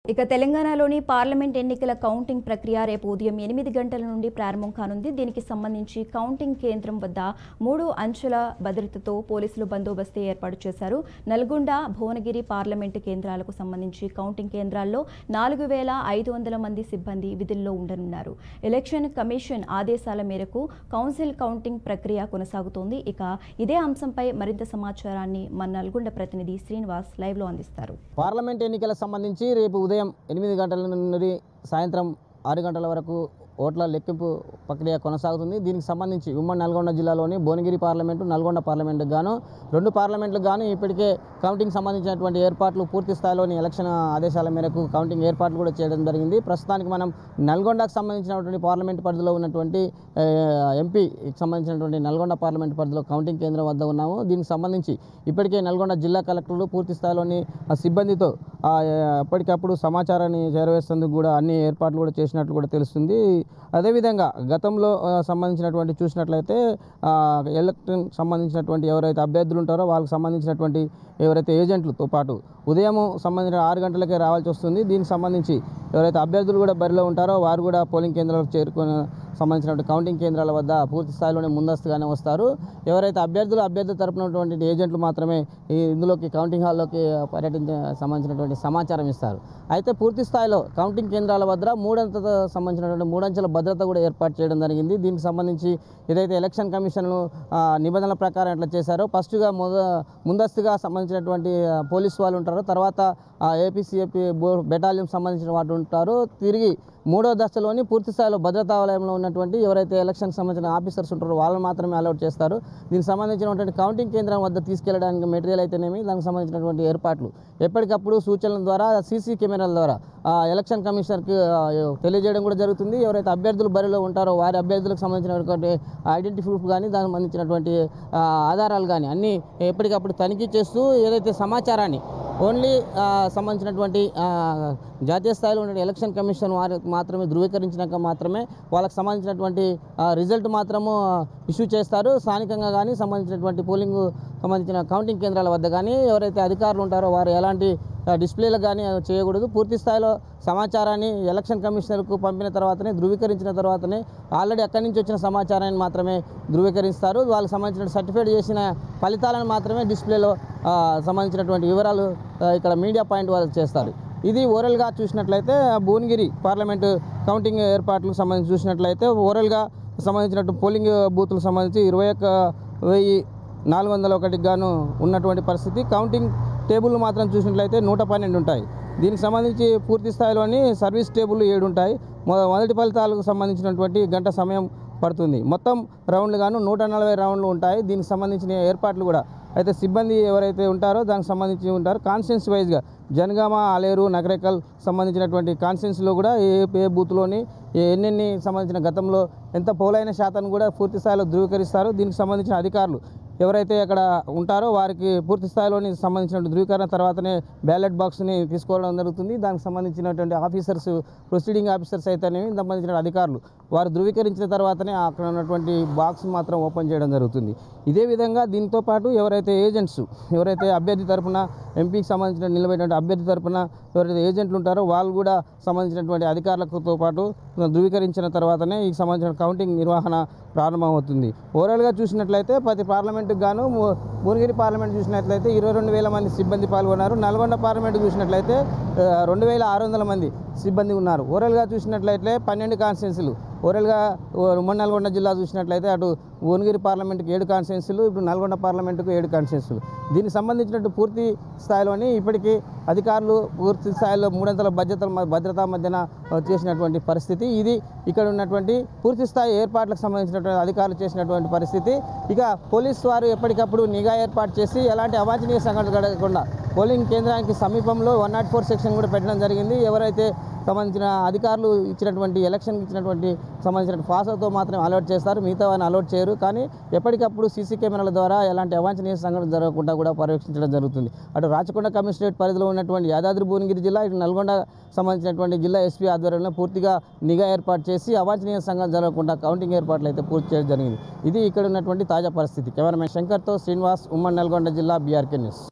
ఇక తెలంగాణలోని పార్లమెంట్ ఎన్నికల కౌంటింగ్ ప్రక్రియ రేపు ఉదయం 8 గంటల నుండి ప్రారంభం కానుంది. దీనికి సంబంధించి కౌంటింగ్ కేంద్రం వద్ద 3 అంచెల భద్రతతో పోలీసులు బందోబస్తు ఏర్పాటు చేశారు. నల్గొండ, భువనగిరి పార్లమెంటు కేంద్రాలకు సంబంధించి కౌంటింగ్ కేంద్రాల్లో 4500 మంది సిబ్బంది విధుల్లో ఉండనున్నారు. ఎలక్షన్ కమిషన్ ఆదేశాల మేరకు కౌన్సిల్ కౌంటింగ్ ప్రక్రియ కొనసాగుతోంది. ఇక ఇదే అంశంపై మరింత సమాచారాన్ని మన నల్గొండ ప్రతినిధి శ్రీనివాస్ లైవ్లో అందిస్తారు. పార్లమెంట్ ఎన్నికల సంబంధించి రేపు ఉదయం 8 గంటల నుండి సాయంత్రం 6 గంటల వరకు ఓట్ల లెక్కింపు ప్రక్రియ కొనసాగుతుంది. దీనికి సంబంధించి ఉమ్మడి నల్గొండ జిల్లాలోని భువనగిరి పార్లమెంటు, నల్గొండ పార్లమెంటుకు గాను 2 పార్లమెంట్లకు గాను ఇప్పటికే కౌంటింగ్ సంబంధించినటువంటి ఏర్పాట్లు పూర్తి స్థాయిలోని ఎలక్షన్ ఆదేశాల మేరకు కౌంటింగ్ ఏర్పాట్లు కూడా చేయడం జరిగింది. ప్రస్తుతానికి మనం నల్గొండకు సంబంధించినటువంటి పార్లమెంట్ పరిధిలో ఉన్నటువంటి ఎంపీకి సంబంధించినటువంటి నల్గొండ పార్లమెంట్ పరిధిలో కౌంటింగ్ కేంద్రం వద్ద ఉన్నాము. దీనికి సంబంధించి ఇప్పటికే నల్గొండ జిల్లా కలెక్టర్లు పూర్తి స్థాయిలోని సిబ్బందితో ఎప్పటికప్పుడు సమాచారాన్ని చేరవేసేందుకు కూడా అన్ని ఏర్పాట్లు కూడా చేసినట్లు కూడా తెలుస్తుంది. అదేవిధంగా గతంలో సంబంధించినటువంటి చూసినట్లయితే ఎలక్షన్ సంబంధించినటువంటి ఎవరైతే అభ్యర్థులు ఉంటారో వాళ్ళకి సంబంధించినటువంటి ఎవరైతే ఏజెంట్లతో పాటు ఉదయం సంబంధించిన 6 గంటలకే రావాల్సి వస్తుంది. దీనికి సంబంధించి ఎవరైతే అభ్యర్థులు కూడా బరిలో ఉంటారో వారు కూడా పోలింగ్ కేంద్రాలకు చేరుకొని సంబంధించినటువంటి కౌంటింగ్ కేంద్రాల వద్ద పూర్తి స్థాయిలోనే ముందస్తుగానే వస్తారు. ఎవరైతే అభ్యర్థుల తరపున ఉన్నటువంటి ఏజెంట్లు మాత్రమే ఇందులోకి కౌంటింగ్ హాల్లోకి సంబంధించినటువంటి సమాచారం ఇస్తారు. అయితే పూర్తి స్థాయిలో కౌంటింగ్ కేంద్రాల వద్ద సంబంధించినటువంటి 3 అంచెల భద్రత కూడా ఏర్పాటు చేయడం జరిగింది. దీనికి సంబంధించి ఏదైతే ఎలక్షన్ కమిషన్ నిబంధనల ప్రకారం ఎట్లా చేశారో ఫస్ట్గా ముందస్తుగా సంబంధించినటువంటి పోలీసు వాళ్ళు ఉంటారు, తర్వాత ఏపీసీఏపీ బెటాలియన్ సంబంధించిన వాటి ఉంటారు. తిరిగి 3వ దశలోని పూర్తి స్థాయిలో భద్రతా వలయంలో ఉన్నటువంటి ఎవరైతే ఎలక్షన్ సంబంధించిన ఆఫీసర్స్ ఉంటారో వాళ్ళని మాత్రమే అలౌట్ చేస్తారు. దీనికి సంబంధించినటువంటి కౌంటింగ్ కేంద్రం వద్ద తీసుకెళ్లడానికి మెటీరియల్ అయితేనేమి దానికి సంబంధించినటువంటి ఏర్పాట్లు ఎప్పటికప్పుడు సూచనల ద్వారా సీసీ కెమెరాల ద్వారా ఎలక్షన్ కమిషనర్కి తెలియజేయడం కూడా జరుగుతుంది. ఎవరైతే అభ్యర్థులు బరిలో ఉంటారో వారి అభ్యర్థులకు సంబంధించినటువంటి ఐడెంటిటీ ప్రూఫ్ కానీ దానికి సంబంధించినటువంటి ఆధారాలు కానీ అన్నీ ఎప్పటికప్పుడు తనిఖీ చేస్తూ ఏదైతే సమాచారాన్ని ఓన్లీ సంబంధించినటువంటి జాతీయ స్థాయిలో ఉన్న ఎలక్షన్ కమిషన్ వారికి మాత్రమే ధృవీకరించినాక మాత్రమే వాళ్ళకి సంబంధించినటువంటి రిజల్ట్ మాత్రము ఇష్యూ చేస్తారు. స్థానికంగా కానీ సంబంధించినటువంటి పోలింగ్ సంబంధించిన కౌంటింగ్ కేంద్రాల వద్ద కానీ ఎవరైతే అధికారులు ఉంటారో వారు ఎలాంటి డిస్ప్లేలకు కానీ చేయకూడదు. పూర్తి స్థాయిలో సమాచారాన్ని ఎలక్షన్ కమిషనర్కు పంపిన తర్వాతనే ధృవీకరించిన తర్వాతనే ఆల్రెడీ అక్కడి నుంచి వచ్చిన సమాచారాన్ని మాత్రమే ధృవీకరిస్తారు. వాళ్ళకి సంబంధించిన సర్టిఫికేట్ చేసిన ఫలితాలను మాత్రమే డిస్ప్లేలో సంబంధించినటువంటి వివరాలు ఇక్కడ మీడియా పాయింట్ వాళ్ళు చేస్తారు. ఇది ఓవరాల్గా చూసినట్లయితే భువనగిరి పార్లమెంటు కౌంటింగ్ ఏర్పాట్లకు సంబంధించి చూసినట్లయితే ఓవరాల్గా సంబంధించినట్టు పోలింగ్ బూత్లకు సంబంధించి 21,401 గాను ఉన్నటువంటి పరిస్థితి. కౌంటింగ్ టేబుల్ మాత్రం చూసినట్లయితే 112 ఉంటాయి. దీనికి సంబంధించి పూర్తి స్థాయిలోని సర్వీస్ టేబుల్ 7 ఉంటాయి. మొదటి ఫలితాలకు సంబంధించినటువంటి గంట సమయం పడుతుంది. మొత్తం రౌండ్లు గాను 140 రౌండ్లు ఉంటాయి. దీనికి సంబంధించిన ఏర్పాట్లు కూడా అయితే సిబ్బంది ఎవరైతే ఉంటారో దానికి సంబంధించి ఉంటారు. కాన్స్టిట్యున్సీ వైజ్గా జనగామ, ఆలేరు, నగరేకల్ సంబంధించినటువంటి కాన్స్టిట్యున్సీలో కూడా ఏ బూత్లోని ఎన్నెన్ని సంబంధించిన గతంలో ఎంత పోలైన శాతాన్ని కూడా పూర్తి స్థాయిలో ధృవీకరిస్తారు. దీనికి సంబంధించిన అధికారులు ఎవరైతే అక్కడ ఉంటారో వారికి పూర్తి స్థాయిలోని సంబంధించిన ధృవీకరణ తర్వాతనే బ్యాలెట్ బాక్స్ని తీసుకోవడం జరుగుతుంది. దానికి సంబంధించినటువంటి ఆఫీసర్స్, ప్రొసీడింగ్ ఆఫీసర్స్ అయితేనేమి సంబంధించిన అధికారులు వారు ధృవీకరించిన తర్వాతనే అక్కడ ఉన్నటువంటి బాక్స్ మాత్రం ఓపెన్ చేయడం జరుగుతుంది. ఇదే విధంగా దీంతో పాటు ఎవరైతే ఏజెంట్స్ ఎవరైతే అభ్యర్థి తరపున ఎంపీకి సంబంధించిన నిలబడినటువంటి అభ్యర్థి తరపున ఎవరైతే ఏజెంట్లు ఉంటారో వాళ్ళు కూడా సంబంధించినటువంటి అధికారులతో పాటు ధృవీకరించిన తర్వాతనే ఈ సంబంధించిన కౌంటింగ్ నిర్వహణ ప్రారంభమవుతుంది. ఓవరాల్గా చూసినట్లయితే ప్రతి పార్లమెంటుకు గాను భువనగిరి పార్లమెంట్ చూసినట్లయితే 22,000 మంది సిబ్బంది పాల్గొన్నారు. నల్గొండ పార్లమెంట్ చూసినట్లయితే 2,600 మంది సిబ్బంది ఉన్నారు. ఓవరాల్గా చూసినట్లయితే 12 కాన్స్టిట్యున్సీలు ఓవరాల్గా ఉమ్మడి నల్గొండ జిల్లా చూసినట్లయితే అటు భువనగిరి పార్లమెంటుకు 7 కాన్స్టిట్యున్సీలు, ఇప్పుడు నల్గొండ పార్లమెంటుకు 7 కాన్స్టిట్యున్సీలు. దీనికి సంబంధించినట్టు పూర్తి స్థాయిలోని ఇప్పటికీ అధికారులు పూర్తి స్థాయిలో 3 అంచెల భద్రతా మధ్యన చేసినటువంటి పరిస్థితి. ఇది ఇక్కడ ఉన్నటువంటి పూర్తి స్థాయి ఏర్పాట్లకు సంబంధించినటువంటి అధికారులు చేసినటువంటి పరిస్థితి. ఇక పోలీసు వారు ఎప్పటికప్పుడు నిఘా ఏర్పాటు చేసి ఎలాంటి అవాంఛనీయ సంఘటనలు జరగకుండా పోలింగ్ కేంద్రానికి సమీపంలో 104 సెక్షన్ కూడా పెట్టడం జరిగింది. ఎవరైతే సంబంధించిన అధికారులు ఇచ్చినటువంటి ఎలక్షన్కి ఇచ్చినటువంటి సంబంధించిన పాస్తో మాత్రం అలర్ట్ చేస్తారు, మిగతా వారిని అలర్ట్ చేయరు. కానీ ఎప్పటికప్పుడు సీసీ కెమెరాల ద్వారా ఎలాంటి అవాంఛనీయ సంఘటన జరగకుండా కూడా పర్యవేక్షించడం జరుగుతుంది. అటు రాచకొండ కమిషనరేట్ పరిధిలో ఉన్నటువంటి యాదాద్రి భువనగిరి జిల్లా, ఇటు నల్గొండ సంబంధించినటువంటి జిల్లా ఎస్పీ ఆధ్వర్యంలో పూర్తిగా నిఘా ఏర్పాటు చేసి అవాంఛనీయ సంఘటన జరగకుండా కౌంటింగ్ ఏర్పాట్లు అయితే పూర్తి చేయడం జరిగింది. ఇది ఇక్కడ ఉన్నటువంటి తాజా పరిస్థితి. కెమెరామెన్ శంకర్తో శ్రీనివాస్, ఉమ్మడి నల్గొండ జిల్లా, బీఆర్కే న్యూస్.